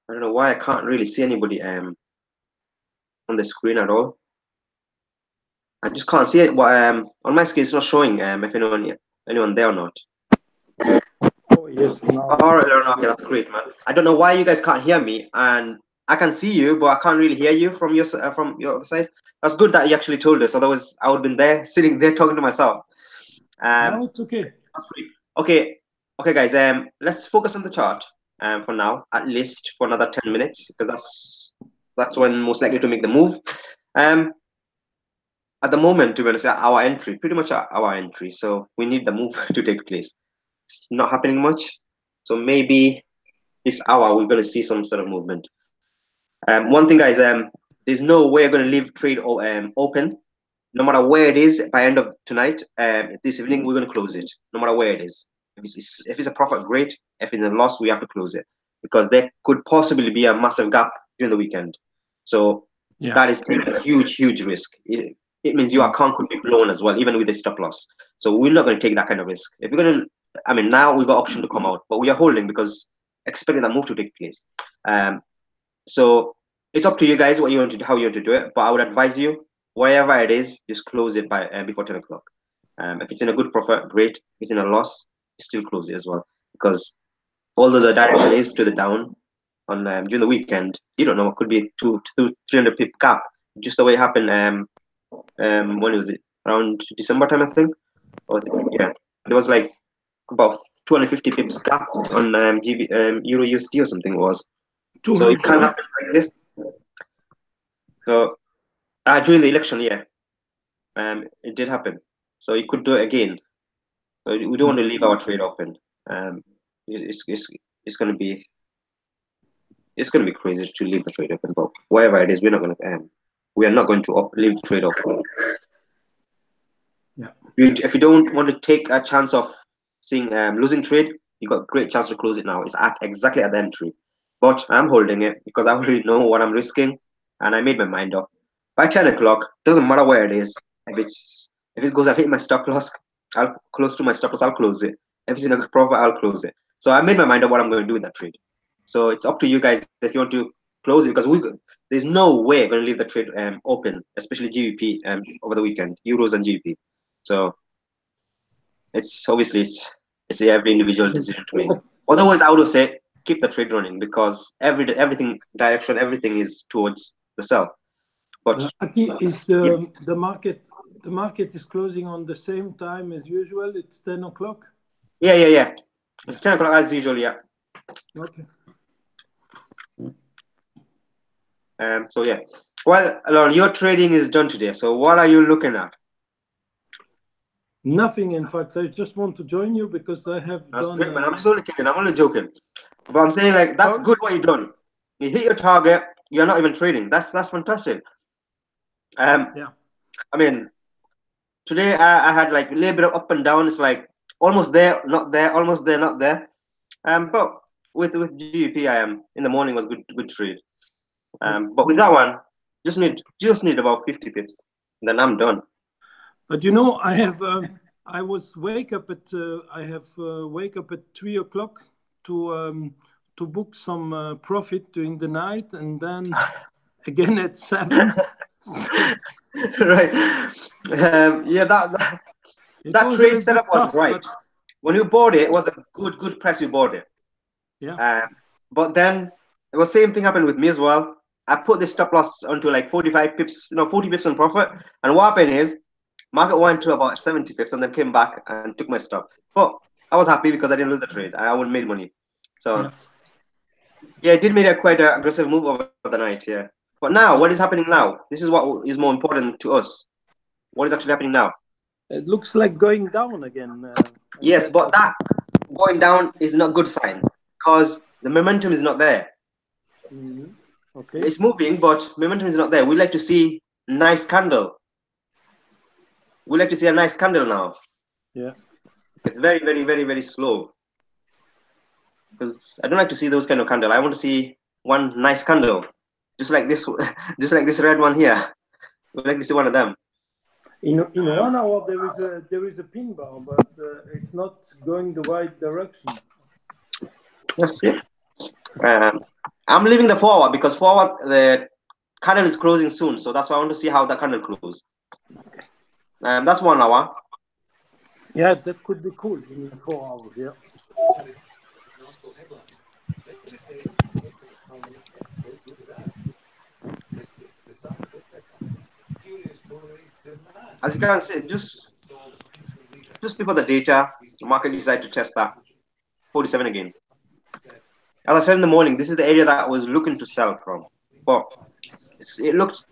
I don't know why I can't really see anybody on the screen at all. I just can't see it. But on my screen, it's not showing if anyone there or not. Oh yes, now. All right, okay, that's great, man. I don't know why you guys can't hear me, and I can see you, but I can't really hear you from your other side. That's good that you actually told us. Otherwise, I would have been there sitting there talking to myself. Now it's okay. That's great. Okay, okay, guys. Let's focus on the chart. For now, at least for another 10 minutes, because that's when most likely to make the move. Um, at the moment, to be honest, our entry, pretty much our entry. So we need the move to take place. It's not happening much. So maybe this hour we're going to see some sort of movement. One thing, guys, there's no way we're going to leave trade open. No matter where it is, by end of tonight, this evening, we're going to close it. No matter where it is. If it's a profit, great. If it's a loss, we have to close it because there could possibly be a massive gap during the weekend. So that is taking a huge risk. It means your account could be blown as well, even with a stop loss. So we're not going to take that kind of risk. If we're going to, I mean, now we got option to come out, but we are holding because expecting that move to take place. So it's up to you guys what you want to do, how you want to do it. But I would advise you, wherever it is, just close it by before 10 o'clock. If it's in a good profit, great. If it's in a loss, still close it as well. Because although the direction is to the down on during the weekend, you don't know, it could be 300 pip gap. Just the way it happened. When was it? Around December time, I think. Or was it? Yeah, there was like about 250 pips gap on Euro USD or something. It was. So it can happen like this. So during the election, yeah, it did happen. So you could do it again. So we don't want to leave our trade open. It's it's going to be crazy to leave the trade open. But whatever it is, we are not going to leave the trade open. Yeah. If you don't want to take a chance of seeing losing trade, you got a great chance to close it now. It's exactly at the entry. But I'm holding it because I already know what I'm risking, and I made my mind up. By 10 o'clock, doesn't matter where it is. If it goes and hit my stop loss, I'll close to my stop loss. I'll close it. If it's in a profit, I'll close it. So I made my mind up what I'm going to do with that trade. So it's up to you guys if you want to close it because there's no way we're going to leave the trade open, especially GBP over the weekend, euros and GBP. So it's obviously it's every individual decision to make. Otherwise, I would say keep the trade running because everything is towards the sell. But Aki, is the market is closing on the same time as usual? It's 10 o'clock. Yeah. It's 10 o'clock as usual. Yeah. Okay. So yeah. Well, Alon, your trading is done today. So what are you looking at? Nothing. In fact, I just want to join you because I have That's done. good, man. I'm just only kidding. I'm only joking. But I'm saying like that's good what you've done. You hit your target. You're not even trading. That's fantastic. Yeah. I mean, today I had like a little bit of up and down. It's like almost there, not there, almost there, not there. But with GBP, I am in the morning was good trade. But with that one, just need about 50 pips, then I'm done. But you know, I have I was wake up at I have wake up at 3 o'clock to book some profit during the night, and then again at 7. Right. Yeah, that trade setup was right. When you bought it, it was a good price. You bought it. Yeah. But then it was same thing happened with me as well. I put this stop loss onto like 45 pips, 40 pips on profit. And what happened is market went to about 70 pips and then came back and took my stop. But I was happy because I didn't lose the trade. I wouldn't made money. So yeah, it did make quite an aggressive move over the night. Yeah. But now, what is happening now? This is what is more important to us. What is actually happening now? It looks like going down again. Yes, but that going down is not a good sign because the momentum is not there. Okay. It's moving, but momentum is not there. We like to see nice candle. We like to see a nice candle now. Yeah. It's very slow. Because I don't like to see those kind of candle. I want to see one nice candle, just like this, just like this red one here. We like to see one of them. In 1 hour there is a pin bar, but it's not going the right direction. Yes, yeah. Um, I'm leaving the 4 hour because 4 hour the candle is closing soon, so that's why I want to see how the candle closes. That's 1 hour. Yeah, that could be cool in 4 hours. Yeah. As you can see, just before the data, the market decided to test that 47 again. As I said in the morning, this is the area that I was looking to sell from, but it looked,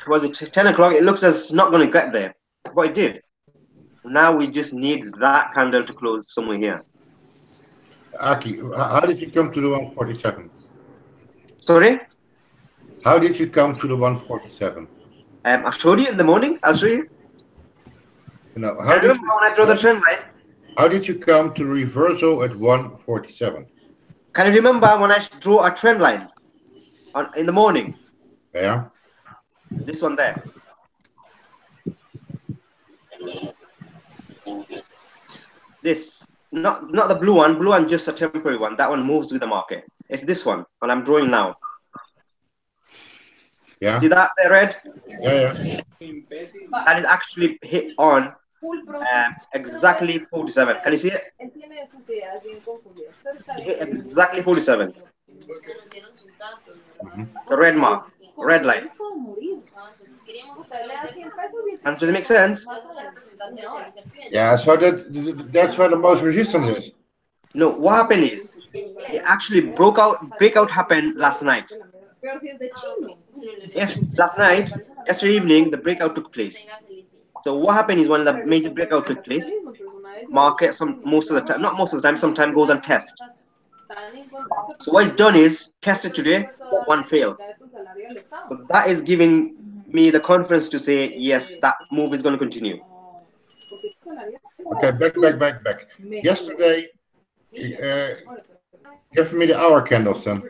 was it 10 o'clock? It looks as not going to get there, but it did. Now we just need that candle to close somewhere here. Aki, how did you come to the 147? Sorry? How did you come to the 147? I showed you in the morning. I'll show you. No, I remember when I draw the trend line. how did you come to reversal at 147? Can you remember when I drew a trend line in the morning? Yeah. This one there. This, not the blue one. Blue one just a temporary one. That one moves with the market. It's this one, and I'm drawing now. Yeah. See that there, red? Yeah. That is actually hit on exactly 47. Can you see it? It hit exactly 47. The red mark, red line. And does it make sense? Yeah. So that's where the most resistance is. No, what happened is it actually breakout happened last night. Yes, last night, yesterday evening, the breakout took place. So what happened is when the major breakout took place, market most of the time, not most of the time, sometimes goes and test. So what it's done is tested today, but one failed. So that is giving me the confidence to say yes, that move is going to continue. Okay, back. Yesterday, give me the hour candles then.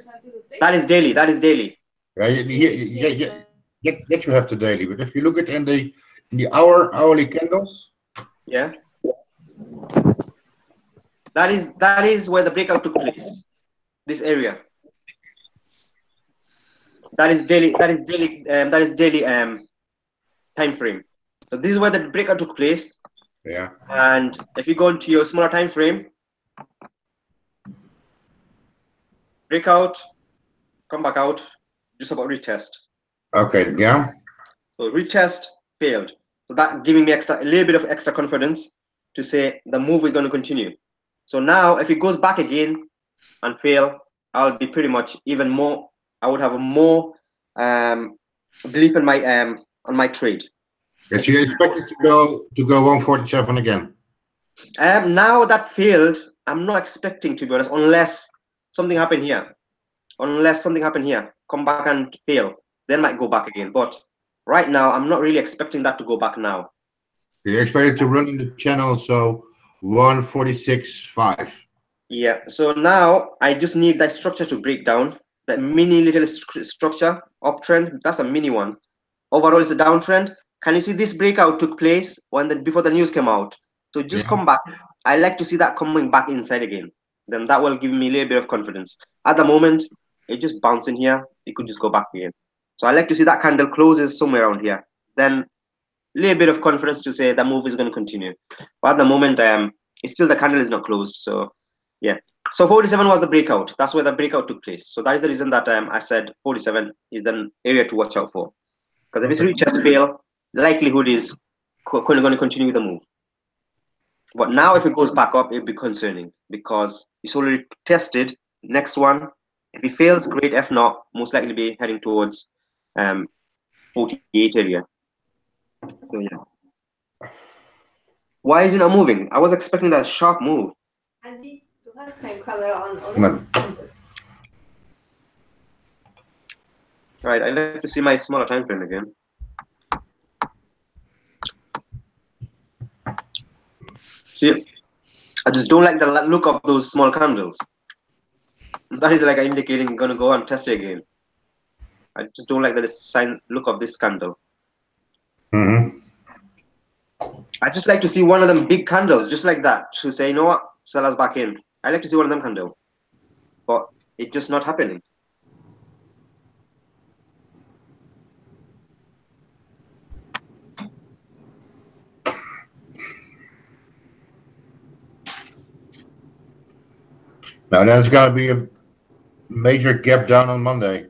That is daily. That is daily. Yeah, you have the daily, but if you look at in the hourly candles, yeah, that is where the breakout took place. This area. That is daily. That is daily. That is daily time frame. So this is where the breakout took place. Yeah. And if you go into your smaller time frame, breakout, come back out, just about retest. Okay. Yeah. So retest failed. So that giving me a little bit of extra confidence to say the move is going to continue. So now if it goes back again and fail, I'll be pretty much even more. I would have a more belief in my on my trade. Yes, you expect it to go 147 again. Now that failed, I'm not expecting, to be honest, unless something happened here. Unless something happened here, come back and fail, then might go back again. But right now, I'm not really expecting that to go back now. You expect it to run in the channel, so 146.5. Yeah. So now I just need that structure to break down. That mini little structure uptrend. That's a mini one. Overall, it's a downtrend. Can you see this breakout took place before the news came out? So just come back. I like to see that coming back inside again. Then that will give me a little bit of confidence. At the moment, it's just bouncing here. It could just go back again. So I like to see that candle closes somewhere around here. Then a little bit of confidence to say the move is going to continue. But at the moment, it's still the candle is not closed. So yeah. So 47 was the breakout. That's where the breakout took place. So that is the reason that I said 47 is the area to watch out for. Because if it's retest fail, the likelihood is going to continue with the move. But now if it goes back up, it'll be concerning because it's already tested. Next one, if it fails, great. If not, most likely be heading towards 48 area. So yeah. Why is it not moving? I was expecting that sharp move. Right, I'd like to see my smaller time frame again. See, I just don't like the look of those small candles. That is like indicating gonna go and test it again. I just don't like the look of this candle. I just like to see one of them big candles, just like that, to say, you know what, sell us back in. I like to see one of them candle. but it's just not happening. Now there's got to be a major gap down on Monday.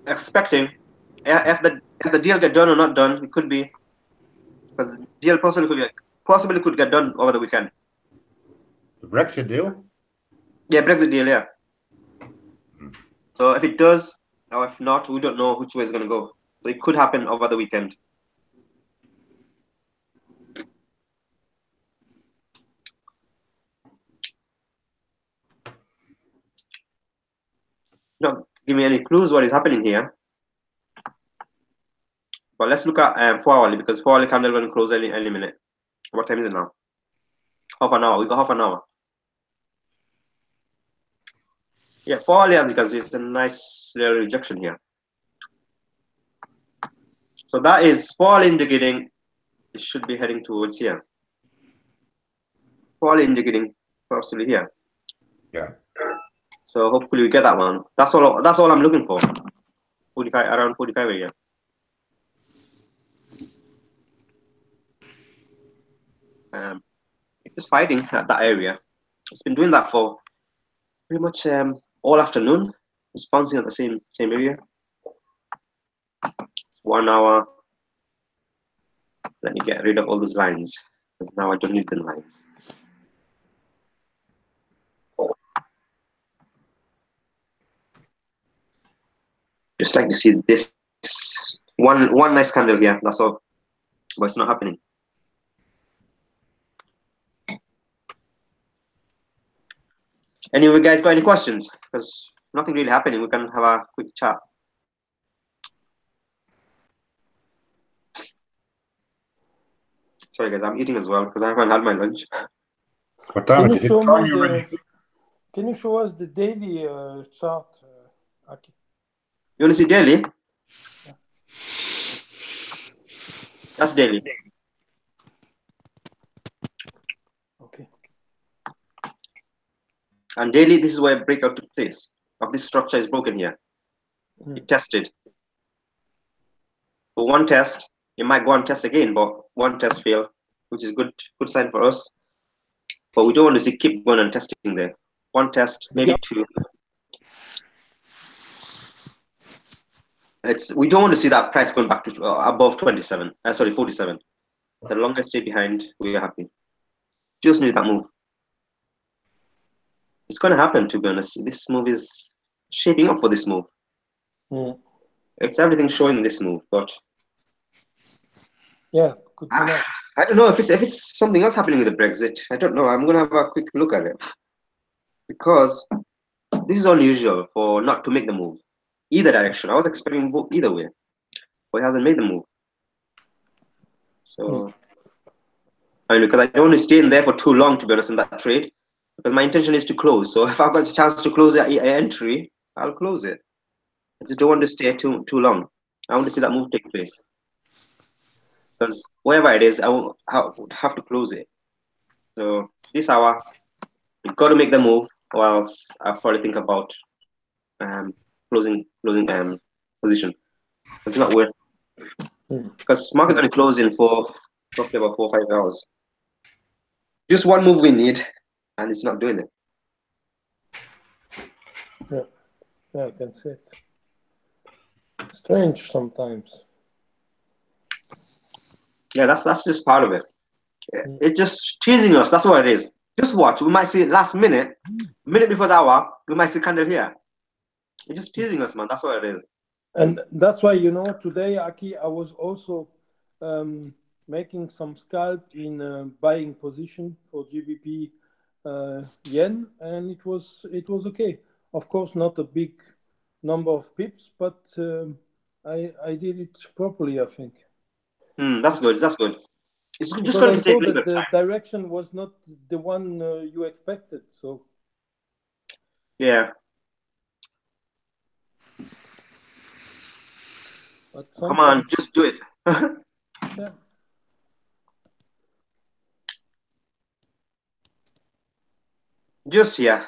Expecting, if the deal get done or not done, it could be, because the deal possibly could get done over the weekend. The Brexit deal? Yeah, Brexit deal, yeah. So if it does, or if not, we don't know which way it's going to go. So it could happen over the weekend. Don't give me any clues what is happening here. But let's look at 4 hourly, because 4 hourly candle going to close any minute. What time is it now? Half an hour. We got half an hour. Yeah, 4 hourly, as you can see, it's a nice little rejection here. So that is 4 hourly indicating it should be heading towards here. 4 hourly indicating possibly here. Yeah. So hopefully we get that one. That's all I'm looking for. 45, around 45 area. It's fighting at that area. It's been doing that for pretty much all afternoon. It's bouncing at the same area. 1 hour. Let me get rid of all those lines, because now I don't need the lines. Just like to see this one nice candle here. That's all, but it's not happening. Anyway, guys, got any questions? Because nothing really happening. We can have a quick chat. Sorry, guys, I'm eating as well because I haven't had my lunch. What time Can you is it? show It's on me you already. Can you show us the daily chart, Aki? You want to see daily? That's daily. Okay. And daily, this is where breakout took place. Of this structure is broken here. It tested. For one test, it might go and test again, but one test failed, which is good sign for us. But we don't want to see keep going and testing there. One test, maybe two. We don't want to see that price going back to above 27. Sorry, 47. The longer stay behind, we are happy. Just need that move. It's going to happen, to be honest. This move is shaping up for this move. It's everything showing this move, but yeah, good to know. I don't know if it's something else happening with the Brexit. I don't know. I'm going to have a quick look at it, because this is unusual for not to make the move either direction. I was expecting either way, but it hasn't made the move. So, I mean, because I don't want to stay in there for too long, to be honest, in that trade, because my intention is to close. So if I've got a chance to close the entry, I'll close it. I just don't want to stay too long. I want to see that move take place, because wherever it is, I would have to close it. So this hour, you've got to make the move, or else I'll probably think about closing position. It's not worth, because market going to close in for roughly about 4 or 5 hours. Just one move we need, and it's not doing it. Yeah, I can see it. Strange sometimes. Yeah, that's just part of it. It's just teasing us. That's what it is. Just watch. We might see it last minute before the hour. We might see candle here. It's just teasing us, man. That's what it is. And that's why, today, Aki, I was also making some scalp in buying position for GBP yen, and it was okay. Of course, not a big number of pips, but I did it properly, I think. That's good. That's good. It's just Because going I to take saw a little that bit the of time. direction was not the one you expected. So Yeah. but Come on, just do it. Yeah. Just here.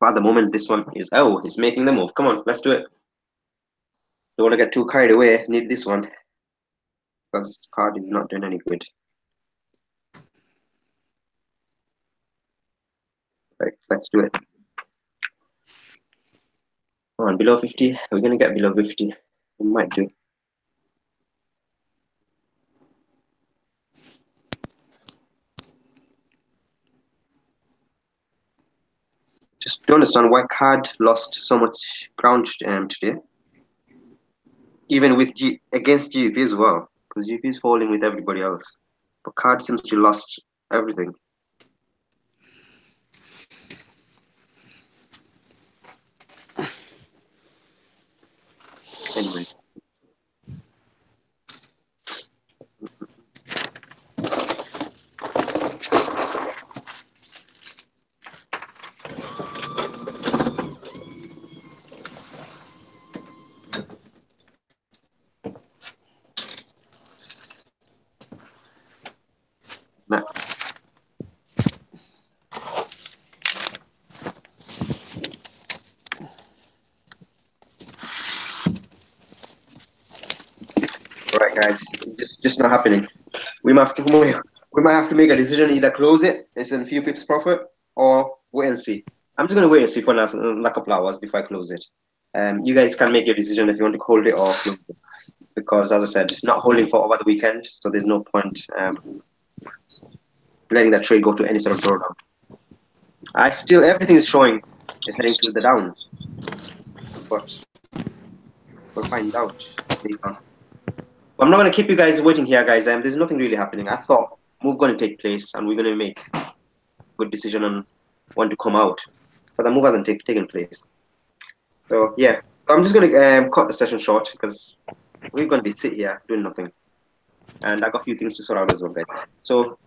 But at the moment, this one is, oh, it's making the move. Come on, let's do it. Don't want to get too carried away. Need this one because this card is not doing any good. Right, let's do it. Come on, below 50. We're going to get below 50. We might do. Just don't understand why card lost so much ground today. Even with against GBP as well, because GBP is falling with everybody else. But card seems to lost everything. Anyway. Nah. Right, guys, just not happening. We might have to make a decision: either close it, it's in a few pips profit, or wait and see. I'm just gonna wait and see for now, like a couple hours before I close it. You guys can make your decision if you want to hold it or close it. Because, as I said, not holding for over the weekend, so there's no point letting that trade go to any sort of drawdown. Everything is showing is heading to the down, but we'll find out later. I'm not going to keep you guys waiting here, guys. There's nothing really happening. I thought move going to take place and we're going to make a good decision on when to come out, but the move hasn't taken place. So yeah, so I'm just going to cut the session short because we're going to be sit here doing nothing, and I got a few things to sort out as well, guys. So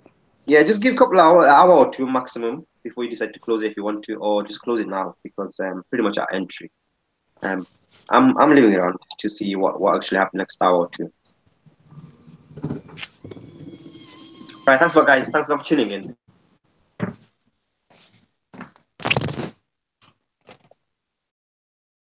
yeah, just give a couple hour or two maximum before you decide to close it if you want to, or just close it now because pretty much at entry. I'm leaving it on to see what actually happened next hour or two. Right, thanks a lot, guys. Thanks a lot for tuning in.